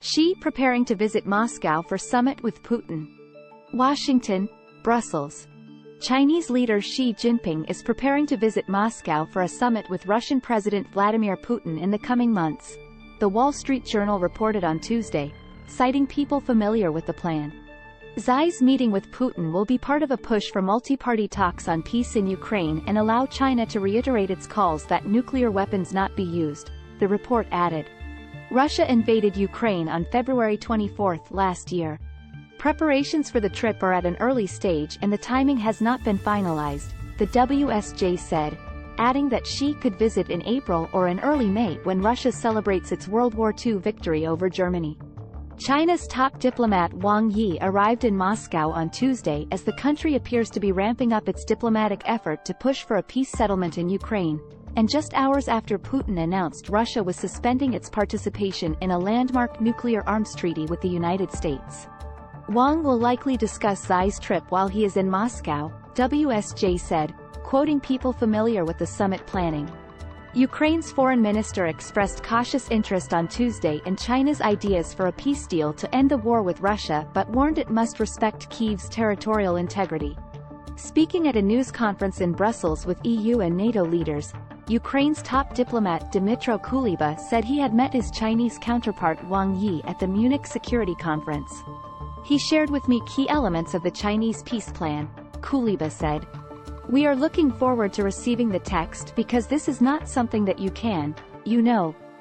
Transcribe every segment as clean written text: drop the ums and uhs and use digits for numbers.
Xi preparing to visit Moscow for summit with Putin. Washington, Brussels. Chinese leader Xi Jinping is preparing to visit Moscow for a summit with Russian President Vladimir Putin in the coming months, The Wall Street Journal reported on Tuesday, citing people familiar with the plan. Xi's meeting with Putin will be part of a push for multi-party talks on peace in Ukraine and allow China to reiterate its calls that nuclear weapons not be used, the report added. Russia invaded Ukraine on February 24 last year. Preparations for the trip are at an early stage and the timing has not been finalized, the WSJ said, adding that Xi could visit in April or in early May when Russia celebrates its World War II victory over Germany. China's top diplomat Wang Yi arrived in Moscow on Tuesday as the country appears to be ramping up its diplomatic effort to push for a peace settlement in Ukraine, and just hours after Putin announced Russia was suspending its participation in a landmark nuclear arms treaty with the United States. Wang will likely discuss Xi's trip while he is in Moscow, WSJ said, quoting people familiar with the summit planning. Ukraine's foreign minister expressed cautious interest on Tuesday in China's ideas for a peace deal to end the war with Russia but warned it must respect Kyiv's territorial integrity. Speaking at a news conference in Brussels with EU and NATO leaders, Ukraine's top diplomat Dmytro Kuleba said he had met his Chinese counterpart Wang Yi at the Munich Security Conference. He shared with me key elements of the Chinese peace plan, Kuleba said. We are looking forward to receiving the text because this is not something that you can,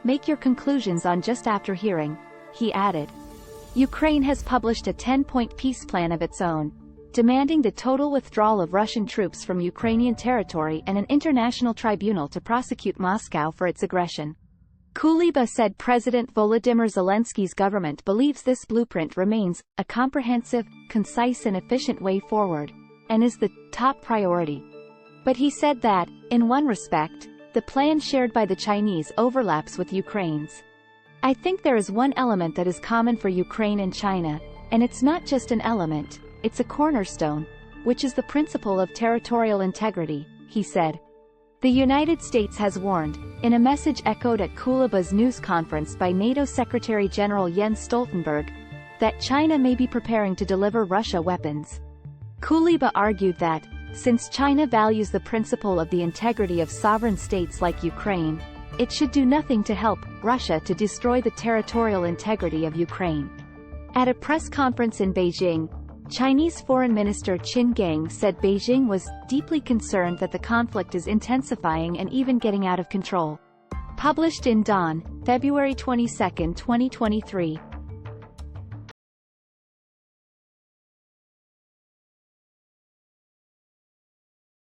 make your conclusions on just after hearing, he added. Ukraine has published a 10-point peace plan of its own, demanding the total withdrawal of Russian troops from Ukrainian territory and an international tribunal to prosecute Moscow for its aggression. Kuleba said President Volodymyr Zelensky's government believes this blueprint remains a comprehensive, concise and efficient way forward, and is the top priority. But he said that, in one respect, the plan shared by the Chinese overlaps with Ukraine's. I think there is one element that is common for Ukraine and China, and it's not just an element, it's a cornerstone, which is the principle of territorial integrity, he said. The United States has warned, in a message echoed at Kuleba's news conference by NATO Secretary-General Jens Stoltenberg, that China may be preparing to deliver Russia weapons. Kuleba argued that, since China values the principle of the integrity of sovereign states like Ukraine, it should do nothing to help Russia to destroy the territorial integrity of Ukraine. At a press conference in Beijing, Chinese Foreign Minister Qin Gang said Beijing was deeply concerned that the conflict is intensifying and even getting out of control. Published in Dawn, February 22, 2023.